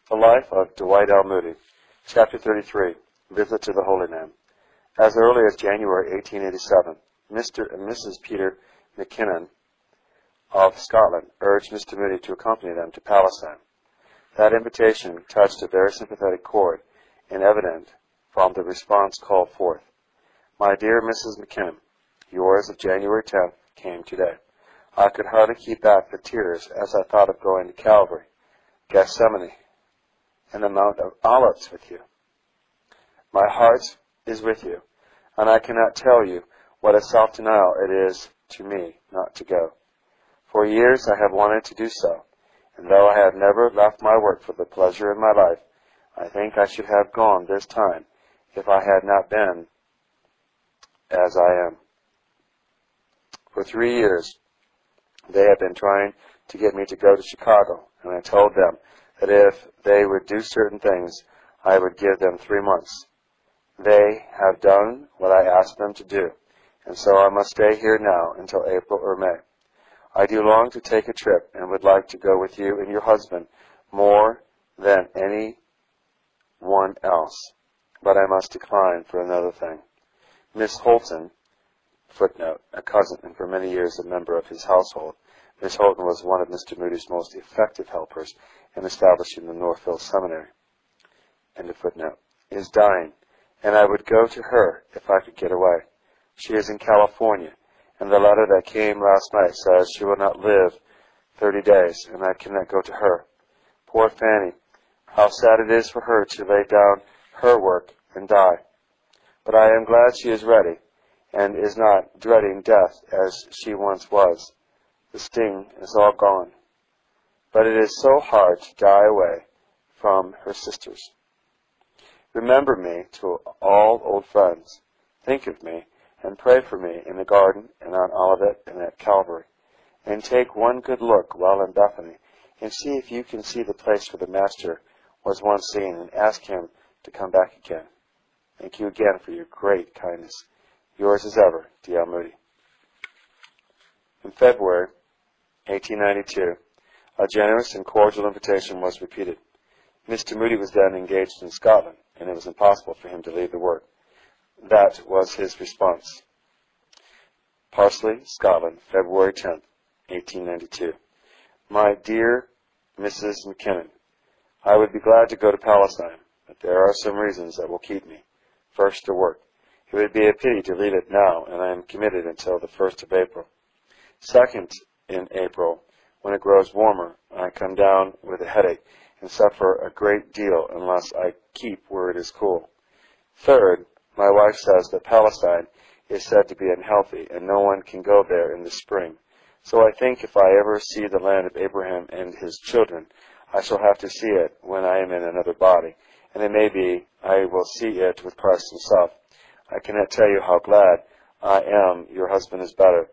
The Life of Dwight Moody, Chapter 33, Visit to the Holy Land. As early as January 1887, Mr. and Mrs. Peter McKinnon of Scotland urged Mr. Moody to accompany them to Palestine. That invitation touched a very sympathetic chord, and evident from the response called forth. My dear Mrs. McKinnon, yours of January 10th came today. I could hardly keep back the tears as I thought of going to Calvary, Gethsemane, and the Mount of Olives with you. My heart is with you, and I cannot tell you what a self-denial it is to me not to go. For years I have wanted to do so, and though I have never left my work for the pleasure in my life, I think I should have gone this time if I had not been as I am. For 3 years they have been trying to get me to go to Chicago, and I told them that if they would do certain things, I would give them 3 months. They have done what I asked them to do, and so I must stay here now until April or May. I do long to take a trip and would like to go with you and your husband more than any one else, but I must decline for another thing. Miss Holton, footnote, a cousin and for many years a member of his household, Miss Holton was one of Mr. Moody's most effective helpers in establishing the Northfield Seminary, end of footnote, is dying, and I would go to her if I could get away. She is in California, and the letter that came last night says she will not live 30 days, and I cannot go to her. Poor Fanny, how sad it is for her to lay down her work and die. But I am glad she is ready, and is not dreading death as she once was. The sting is all gone. But it is so hard to die away from her sisters. Remember me to all old friends. Think of me, and pray for me in the garden and on Olivet and at Calvary. And take one good look while in Bethany, and see if you can see the place where the Master was once seen, and ask him to come back again. Thank you again for your great kindness. Yours as ever, D.L. Moody. In February 1892, a generous and cordial invitation was repeated. Mr. Moody was then engaged in Scotland, and it was impossible for him to leave the work. That was his response. Parsley, Scotland, February 10th, 1892. My dear Mrs. McKinnon, I would be glad to go to Palestine, but there are some reasons that will keep me. First, the work. It would be a pity to leave it now, and I am committed until the 1st of April. Second, in April, when it grows warmer, I come down with a headache and suffer a great deal unless I keep where it is cool. Third, my wife says that Palestine is said to be unhealthy, and no one can go there in the spring. So I think if I ever see the land of Abraham and his children, I shall have to see it when I am in another body, and it may be I will see it with Christ himself. I cannot tell you how glad I am your husband is better.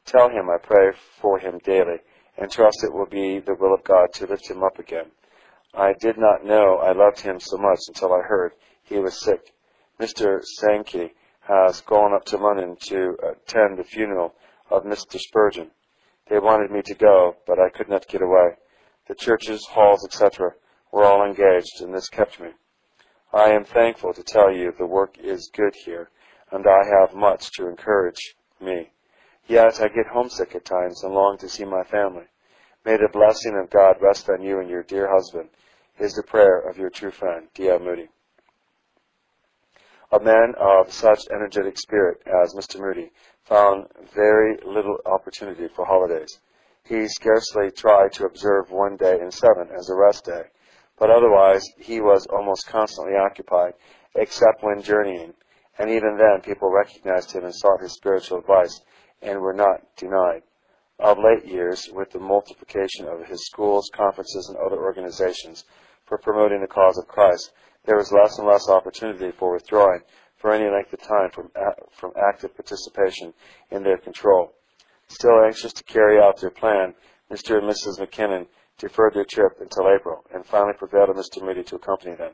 Tell him I pray for him daily, and trust it will be the will of God to lift him up again. I did not know I loved him so much until I heard he was sick. Mr. Sankey has gone up to London to attend the funeral of Mr. Spurgeon. They wanted me to go, but I could not get away. The churches, halls, etc. were all engaged, and this kept me. I am thankful to tell you the work is good here, and I have much to encourage me. Yet I get homesick at times and long to see my family. May the blessing of God rest on you and your dear husband, is the prayer of your true friend, D.L. Moody. A man of such energetic spirit as Mr. Moody found very little opportunity for holidays. He scarcely tried to observe one day in 7 as a rest day, but otherwise he was almost constantly occupied, except when journeying, and even then people recognized him and sought his spiritual advice, and were not denied. Of late years, with the multiplication of his schools, conferences, and other organizations for promoting the cause of Christ, there was less and less opportunity for withdrawing for any length of time from active participation in their control. Still anxious to carry out their plan, Mr. and Mrs. McKinnon deferred their trip until April, and finally prevailed on Mr. Moody to accompany them.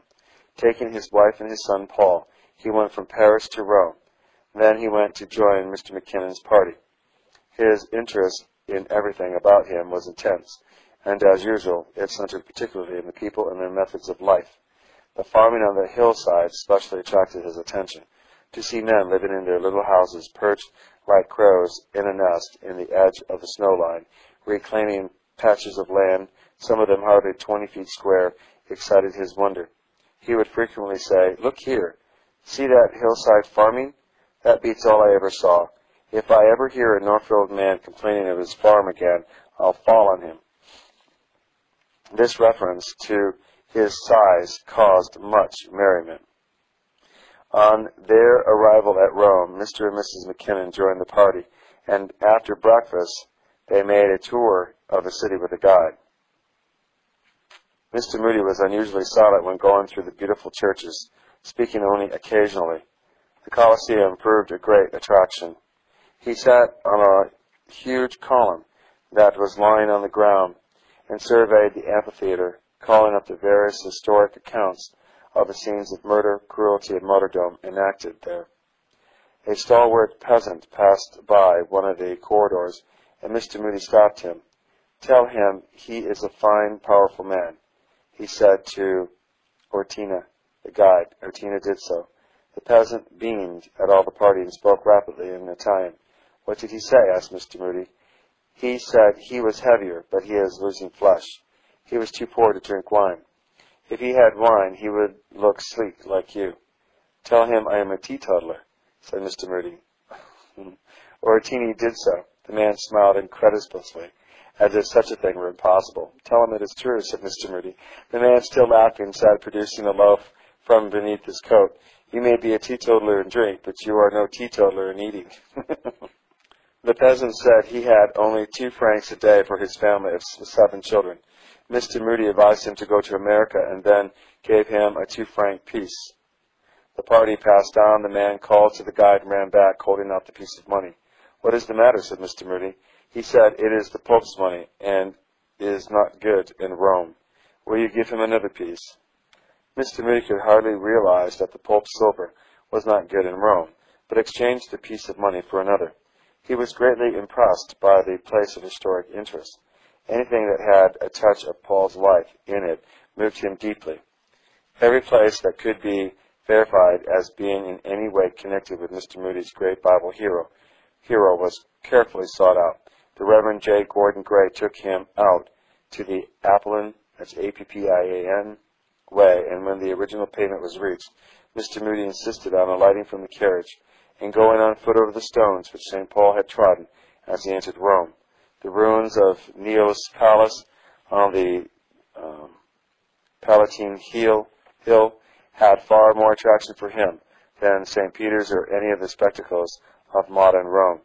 Taking his wife and his son Paul, he went from Paris to Rome. Then he went to join Mr. McKinnon's party. His interest in everything about him was intense, and as usual, it centered particularly in the people and their methods of life. The farming on the hillside especially attracted his attention. To see men living in their little houses, perched like crows in a nest in the edge of the snow line, reclaiming patches of land, some of them hardly 20 feet square, excited his wonder. He would frequently say, "Look here, see that hillside farming? That beats all I ever saw. If I ever hear a Northfield man complaining of his farm again, I'll fall on him." This reference to his size caused much merriment. On their arrival at Rome, Mr. and Mrs. McKinnon joined the party, and after breakfast, they made a tour of the city with a guide. Mr. Moody was unusually silent when going through the beautiful churches, speaking only occasionally. The Colosseum proved a great attraction. He sat on a huge column that was lying on the ground and surveyed the amphitheater, calling up the various historic accounts of the scenes of murder, cruelty, and martyrdom enacted there. A stalwart peasant passed by one of the corridors, and Mr. Moody stopped him. "Tell him he is a fine, powerful man," he said to Ortina, the guide. Ortina did so. The peasant beamed at all the party and spoke rapidly in Italian. "What did he say?" asked Mr. Moody. "He said he was heavier, but he is losing flesh. He was too poor to drink wine. If he had wine, he would look sleek like you." "Tell him I am a teetotaler," said Mr. Moody. Ortini did so. The man smiled incredulously, as if such a thing were impossible. "Tell him it is true," said Mr. Moody. The man, still laughing, sat producing a loaf from beneath his coat. "You may be a teetotaler in drink, but you are no teetotaler in eating." The peasant said he had only 2 francs a day for his family of 7 children. Mr. Moody advised him to go to America and then gave him a 2-franc piece. The party passed on. The man called to the guide and ran back, holding out the piece of money. "What is the matter?" said Mr. Moody. He said, "It is the Pope's money, and is not good in Rome. Will you give him another piece?" Mr. Moody could hardly realize that the Pope's silver was not good in Rome, but exchanged the piece of money for another. He was greatly impressed by the place of historic interest. Anything that had a touch of Paul's life in it moved him deeply. Every place that could be verified as being in any way connected with Mr. Moody's great Bible hero was carefully sought out. The Reverend J. Gordon Gray took him out to the Appian, that's Appian, way, and when the original pavement was reached, Mr. Moody insisted on alighting from the carriage and going on foot over the stones which St. Paul had trodden as he entered Rome. The ruins of Neo's palace on the Palatine Hill had far more attraction for him than St. Peter's or any of the spectacles of modern Rome.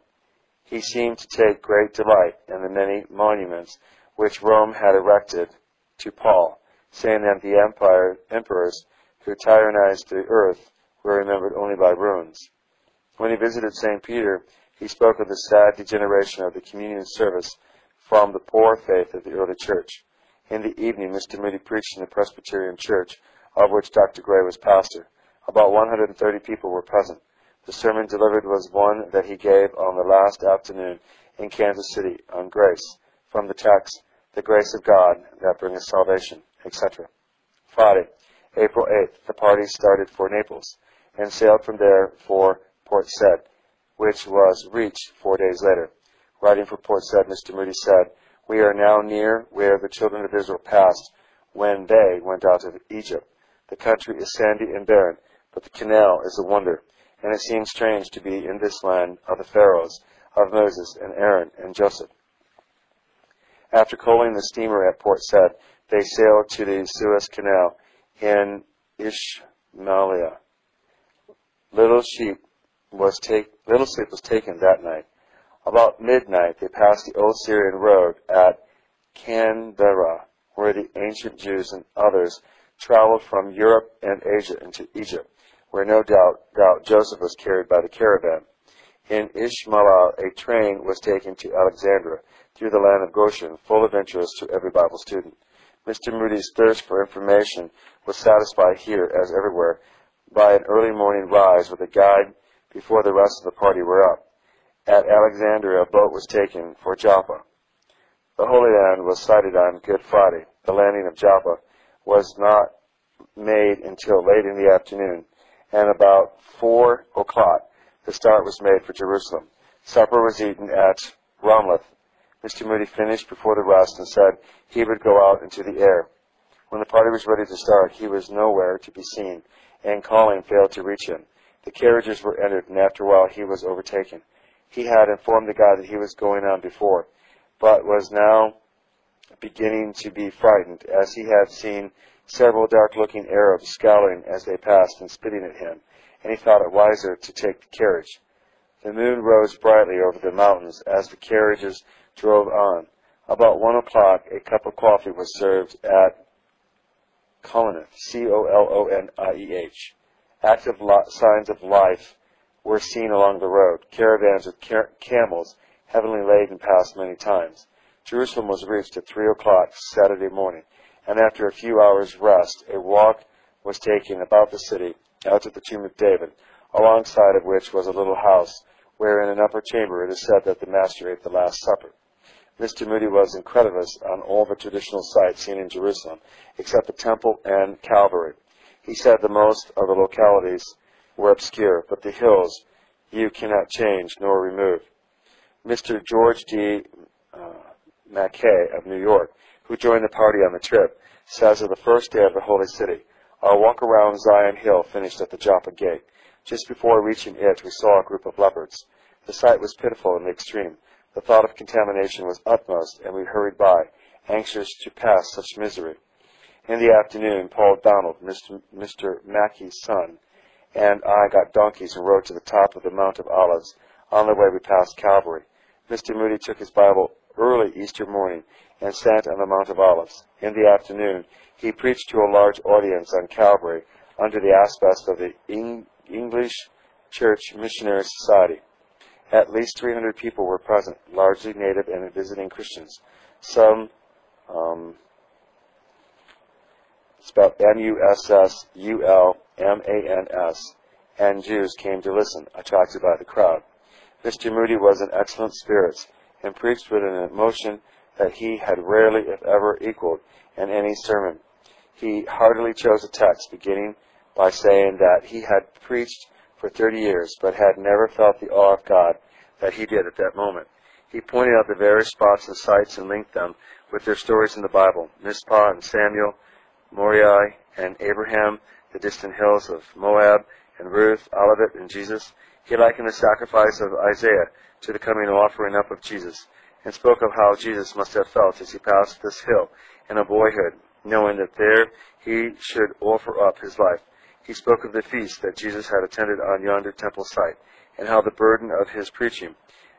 He seemed to take great delight in the many monuments which Rome had erected to Paul, saying that the emperors who tyrannized the earth were remembered only by ruins. When he visited St. Peter, he spoke of the sad degeneration of the communion service from the poor faith of the early church. In the evening, Mr. Moody preached in the Presbyterian church, of which Dr. Gray was pastor. About 130 people were present. The sermon delivered was one that he gave on the last afternoon in Kansas City on grace, from the text, "The grace of God that bringeth salvation," etc. Friday, April 8th, the party started for Naples and sailed from there for Port Said, which was reached 4 days later. Writing for Port Said, Mr. Moody said, "We are now near where the children of Israel passed when they went out of Egypt. The country is sandy and barren, but the canal is a wonder, and it seems strange to be in this land of the Pharaohs, of Moses and Aaron and Joseph." After coaling the steamer at Port Said, they sailed to the Suez Canal in Ismailia. Little sleep was taken that night. About midnight, they passed the old Syrian road at Canberra, where the ancient Jews and others traveled from Europe and Asia into Egypt, where no doubt Joseph was carried by the caravan. In Ismailia, a train was taken to Alexandria through the land of Goshen, full of interest to every Bible student. Mr. Moody's thirst for information was satisfied here, as everywhere, by an early morning rise with a guide before the rest of the party were up. At Alexandria, a boat was taken for Joppa. The Holy Land was sighted on Good Friday. The landing of Joppa was not made until late in the afternoon, and about 4 o'clock the start was made for Jerusalem. Supper was eaten at Ramleth. Mr. Moody finished before the rest and said he would go out into the air. When the party was ready to start, he was nowhere to be seen, and calling failed to reach him. The carriages were entered, and after a while he was overtaken. He had informed the guide that he was going on before, but was now beginning to be frightened, as he had seen several dark-looking Arabs scowling as they passed and spitting at him, and he thought it wiser to take the carriage. The moon rose brightly over the mountains as the carriages drove on. About 1 o'clock, a cup of coffee was served at Colonieth, Colonieh. Active signs of life were seen along the road. Caravans of camels, heavily laden, passed many times. Jerusalem was reached at 3 o'clock Saturday morning, and after a few hours' rest, a walk was taken about the city, out to the tomb of David, alongside of which was a little house, where in an upper chamber it is said that the Master ate the Last Supper. Mr. Moody was incredulous on all the traditional sites seen in Jerusalem, except the Temple and Calvary. He said the most of the localities were obscure, but the hills you cannot change nor remove. Mr. George D. Mackay of New York, who joined the party on the trip, says of the first day of the Holy City, our walk around Zion Hill finished at the Joppa Gate. Just before reaching it, we saw a group of leopards. The sight was pitiful in the extreme. The thought of contamination was utmost, and we hurried by, anxious to pass such misery. In the afternoon, Paul Donald, Mr. Mackey's son, and I got donkeys and rode to the top of the Mount of Olives. On the way, we passed Calvary. Mr. Moody took his Bible early Easter morning and sat on the Mount of Olives. In the afternoon, he preached to a large audience on Calvary under the aspect of the English Church Missionary Society. At least 300 people were present, largely native and visiting Christians. Some, spelled M-U-S-S-U-L-M-A-N-S, and Jews came to listen, attracted by the crowd. Mr. Moody was in excellent spirits and preached with an emotion that he had rarely, if ever, equaled in any sermon. He heartily chose a text, beginning by saying that he had preached for 30 years, but had never felt the awe of God that he did at that moment. He pointed out the various spots and sites and linked them with their stories in the Bible, Mizpah and Samuel, Moriah and Abraham, the distant hills of Moab, and Ruth, Olivet, and Jesus. He likened the sacrifice of Isaiah to the coming offering up of Jesus, and spoke of how Jesus must have felt as he passed this hill in a boyhood, knowing that there he should offer up his life. He spoke of the feast that Jesus had attended on yonder temple site, and how the burden of his preaching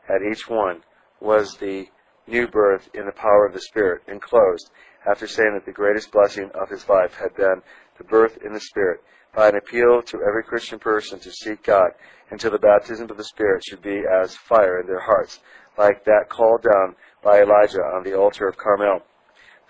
at each one was the new birth in the power of the Spirit, and closed, after saying that the greatest blessing of his life had been the birth in the Spirit, by an appeal to every Christian person to seek God until the baptism of the Spirit should be as fire in their hearts, like that called down by Elijah on the altar of Carmel.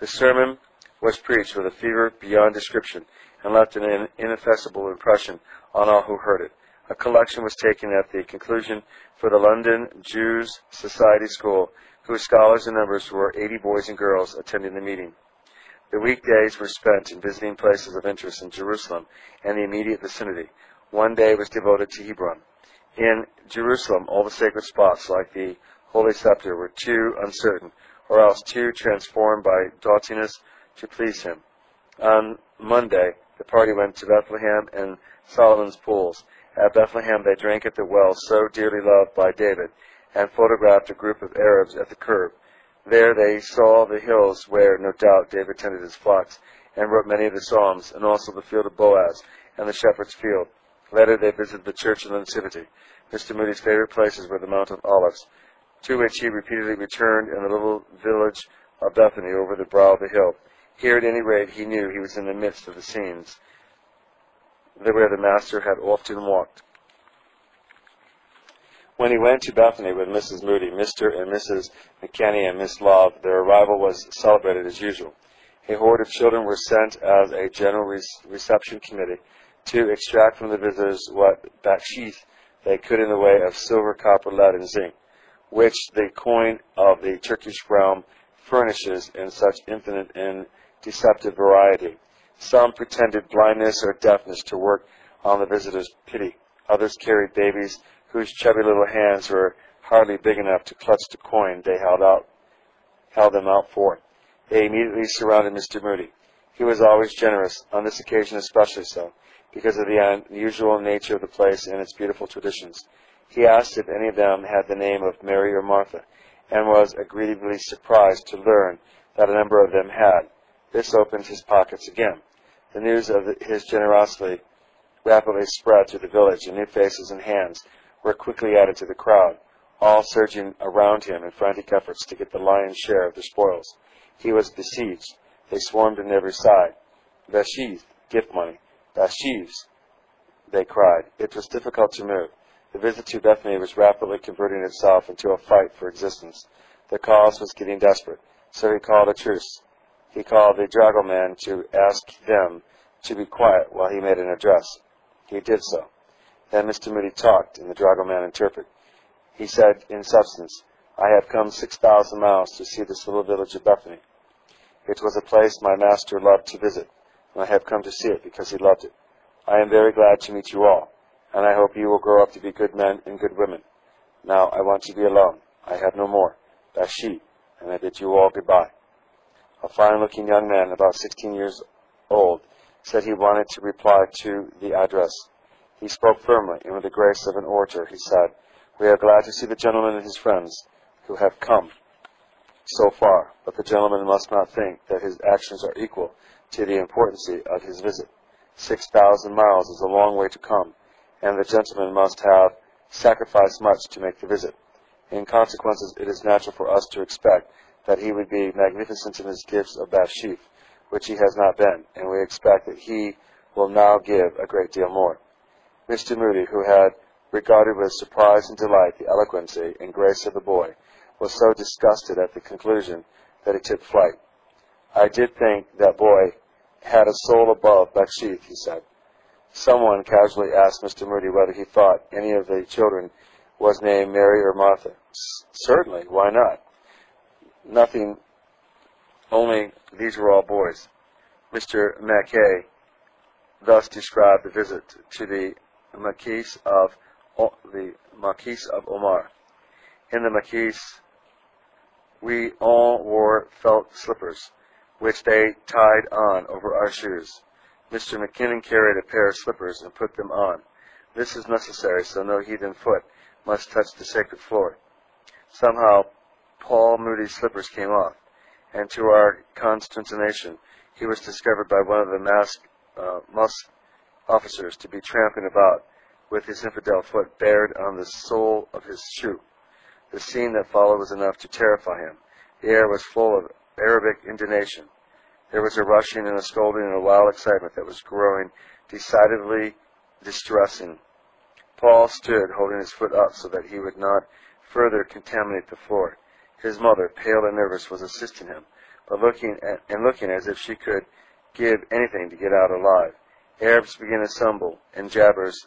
The sermon was preached with a fervor beyond description, and left an ineffaceable impression on all who heard it. A collection was taken at the conclusion for the London Jews Society School, whose scholars and members were 80 boys and girls attending the meeting. The weekdays were spent in visiting places of interest in Jerusalem and the immediate vicinity. One day was devoted to Hebron. In Jerusalem, all the sacred spots, like the Holy Sepulchre, were too uncertain, or else too transformed by doughtiness to please him. On Monday, the party went to Bethlehem and Solomon's Pools. At Bethlehem, they drank at the well so dearly loved by David, and photographed a group of Arabs at the curb. There they saw the hills where, no doubt, David tended his flocks, and wrote many of the Psalms, and also the field of Boaz, and the shepherd's field. Later they visited the Church of the Nativity. Mr. Moody's favorite places were the Mount of Olives, to which he repeatedly returned in the little village of Bethany over the brow of the hill. Here, at any rate, he knew he was in the midst of the scenes where the Master had often walked. When he went to Bethany with Mrs. Moody, Mr. and Mrs. McKinney, and Miss Love, their arrival was celebrated as usual. A horde of children were sent as a general reception committee to extract from the visitors what baksheesh they could in the way of silver, copper, lead, and zinc, which the coin of the Turkish realm furnishes in such infinite and deceptive variety. Some pretended blindness or deafness to work on the visitor's pity. Others carried babies whose chubby little hands were hardly big enough to clutch the coin they held them out for. They immediately surrounded Mr. Moody. He was always generous, on this occasion especially so, because of the unusual nature of the place and its beautiful traditions. He asked if any of them had the name of Mary or Martha, and was agreeably surprised to learn that a number of them had. This opened his pockets again. The news of his generosity rapidly spread through the village, and new faces and hands were quickly added to the crowd, all surging around him in frantic efforts to get the lion's share of the spoils. He was besieged. They swarmed on every side. Basheev, gift money. Basheevs, they cried. It was difficult to move. The visit to Bethany was rapidly converting itself into a fight for existence. The cause was getting desperate, so he called a truce. He called the dragoman to ask them to be quiet while he made an address. He did so. Then Mr. Moody talked, and the dragoman interpreted. He said, in substance, I have come 6,000 miles to see this little village of Bethany. It was a place my master loved to visit, and I have come to see it because he loved it. I am very glad to meet you all, and I hope you will grow up to be good men and good women. Now I want to be alone. I have no more. Bashi, and I bid you all goodbye. A fine-looking young man, about 16 years old, said he wanted to reply to the address. He spoke firmly, and with the grace of an orator, he said, We are glad to see the gentleman and his friends who have come so far, but the gentleman must not think that his actions are equal to the importance of his visit. 6,000 miles is a long way to come, and the gentleman must have sacrificed much to make the visit. In consequence, it is natural for us to expect that he would be magnificent in his gifts of Bashif, which he has not been, and we expect that he will now give a great deal more. Mr. Moody, who had regarded with surprise and delight the eloquency and grace of the boy, was so disgusted at the conclusion that he took flight. I did think that boy had a soul above Bashif, he said. Someone casually asked Mr. Moody whether he thought any of the children was named Mary or Martha. Certainly, why not? Nothing, only these were all boys. Mr. Mackay thus described the visit to the Marquis of Omar. In the Marquis, we all wore felt slippers, which they tied on over our shoes. Mr. McKinnon carried a pair of slippers and put them on. This is necessary, so no heathen foot must touch the sacred floor. Somehow, Paul Moody's slippers came off, and to our consternation, he was discovered by one of the masked officers to be tramping about with his infidel foot bared on the sole of his shoe. The scene that followed was enough to terrify him. The air was full of Arabic indignation. There was a rushing and a scolding and a wild excitement that was growing decidedly distressing. Paul stood holding his foot up so that he would not further contaminate the floor. His mother, pale and nervous, was assisting him, but looking as if she could give anything to get out alive. Arabs began to stumble and jabbers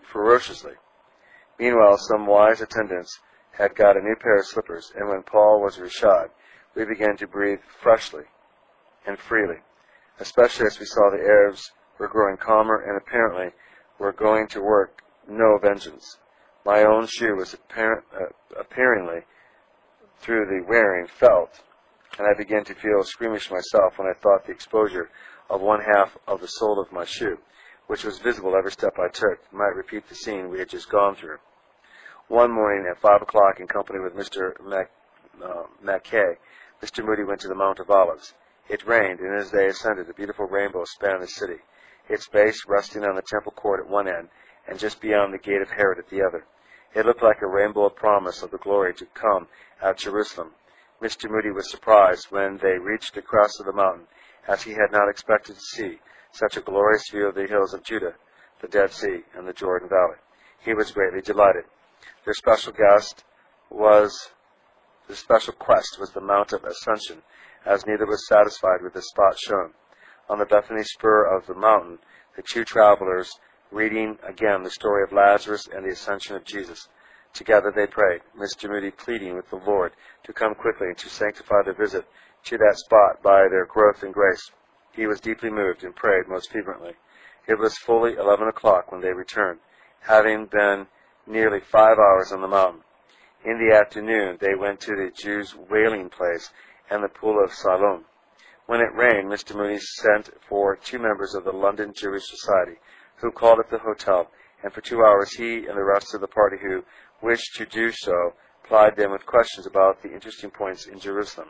ferociously. Meanwhile, some wise attendants had got a new pair of slippers, and when Paul was reshod, we began to breathe freshly and freely, especially as we saw the Arabs were growing calmer and apparently were going to work no vengeance. My own shoe was apparently through the wearing felt, and I began to feel squeamish myself when I thought the exposure of one half of the sole of my shoe, which was visible every step I took, might repeat the scene we had just gone through. One morning at 5 o'clock, in company with Mr. Mackay, Mr. Moody went to the Mount of Olives. It rained, and as they ascended, a beautiful rainbow spanned the city, its base resting on the temple court at one end, and just beyond the gate of Herod at the other. It looked like a rainbow of promise of the glory to come at Jerusalem. Mr. Moody was surprised when they reached the crest of the mountain, as he had not expected to see such a glorious view of the hills of Judah, the Dead Sea, and the Jordan Valley. He was greatly delighted. Their special quest was the Mount of Ascension, as neither was satisfied with the spot shown. On the Bethany spur of the mountain, the two travelers reading again the story of Lazarus and the ascension of Jesus. Together they prayed, Mr. Moody pleading with the Lord to come quickly and to sanctify their visit to that spot by their growth in grace. He was deeply moved and prayed most fervently. It was fully 11 o'clock when they returned, having been nearly 5 hours on the mountain. In the afternoon they went to the Jews' wailing place and the pool of Siloam. When it rained, Mr. Moody sent for 2 members of the London Jewish Society, who called at the hotel, and for 2 hours he and the rest of the party who wished to do so plied them with questions about the interesting points in Jerusalem.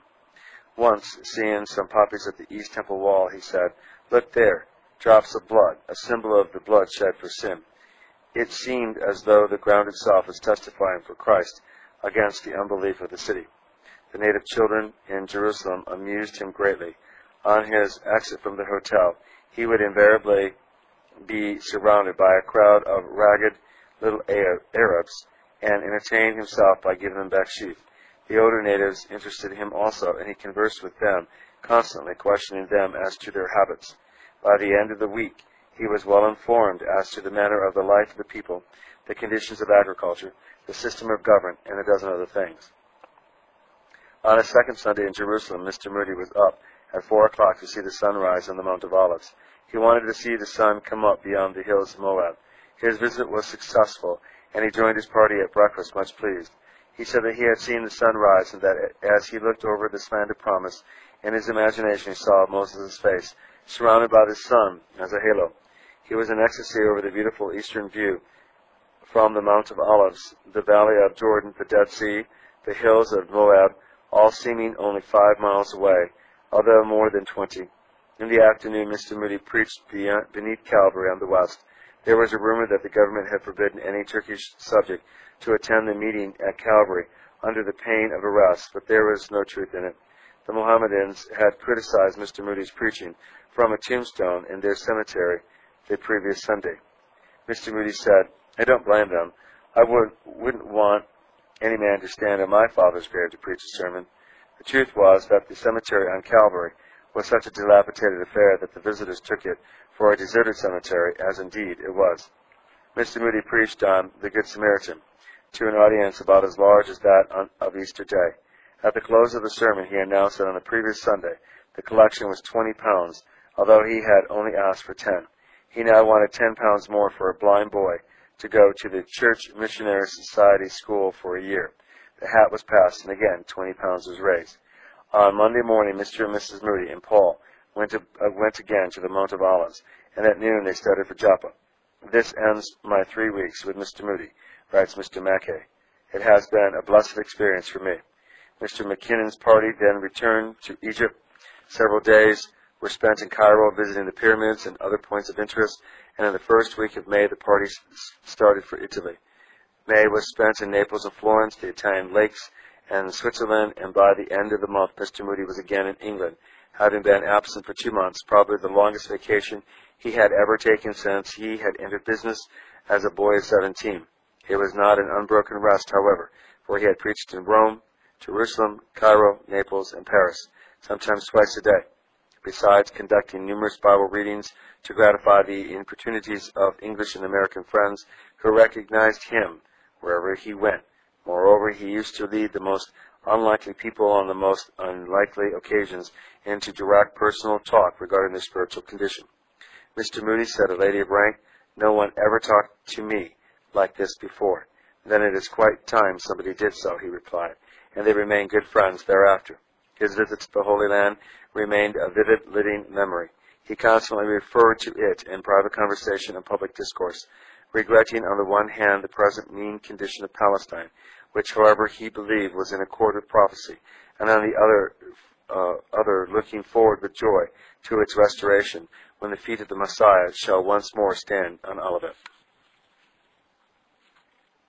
Once, seeing some poppies at the East Temple wall, he said, "Look there, drops of blood, a symbol of the blood shed for sin." It seemed as though the ground itself was testifying for Christ against the unbelief of the city. The native children in Jerusalem amused him greatly. On his exit from the hotel, he would invariably be surrounded by a crowd of ragged little Arabs and entertain himself by giving them baksheesh. The older natives interested him also, and he conversed with them, constantly questioning them as to their habits. By the end of the week, he was well informed as to the manner of the life of the people, the conditions of agriculture, the system of government, and a dozen other things. On a second Sunday in Jerusalem, Mr. Moody was up at 4 o'clock to see the sunrise on the Mount of Olives. He wanted to see the sun come up beyond the hills of Moab. His visit was successful, and he joined his party at breakfast much pleased. He said that he had seen the sun rise, and that as he looked over this land of promise, in his imagination he saw Moses' face, surrounded by the sun as a halo. He was in ecstasy over the beautiful eastern view from the Mount of Olives, the valley of Jordan, the Dead Sea, the hills of Moab, all seeming only 5 miles away, although more than 20. In the afternoon, Mr. Moody preached beneath Calvary on the west. There was a rumor that the government had forbidden any Turkish subject to attend the meeting at Calvary under the pain of arrest, but there was no truth in it. The Mohammedans had criticized Mr. Moody's preaching from a tombstone in their cemetery the previous Sunday. Mr. Moody said, "I don't blame them. I wouldn't want any man to stand on my father's grave to preach a sermon." The truth was that the cemetery on Calvary was such a dilapidated affair that the visitors took it for a deserted cemetery, as indeed it was. Mr. Moody preached on the Good Samaritan to an audience about as large as that of Easter Day. At the close of the sermon, he announced that on the previous Sunday the collection was 20 pounds, although he had only asked for 10. He now wanted 10 pounds more for a blind boy to go to the Church Missionary Society school for a year. The hat was passed, and again 20 pounds was raised. On Monday morning, Mr. and Mrs. Moody and Paul went again to the Mount of Olives, and at noon they started for Joppa. "This ends my 3 weeks with Mr. Moody," writes Mr. Mackay. "It has been a blessed experience for me." Mr. McKinnon's party then returned to Egypt. Several days were spent in Cairo visiting the pyramids and other points of interest, and in the first week of May the party started for Italy. May was spent in Naples and Florence, the Italian lakes, and Switzerland, and by the end of the month Mr. Moody was again in England, having been absent for 2 months, probably the longest vacation he had ever taken since he had entered business as a boy of 17. It was not an unbroken rest, however, for he had preached in Rome, Jerusalem, Cairo, Naples, and Paris, sometimes twice a day, besides conducting numerous Bible readings to gratify the importunities of English and American friends who recognized him wherever he went. Moreover, he used to lead the most unlikely people on the most unlikely occasions into direct personal talk regarding their spiritual condition. "Mr. Moody," said a lady of rank, "no one ever talked to me like this before." "Then it is quite time somebody did so," he replied, and they remained good friends thereafter. His visit to the Holy Land remained a vivid, living memory. He constantly referred to it in private conversation and public discourse, regretting on the one hand the present mean condition of Palestine, which, however, he believed was in accord with prophecy, and on the other looking forward with joy to its restoration when the feet of the Messiah shall once more stand on Olivet.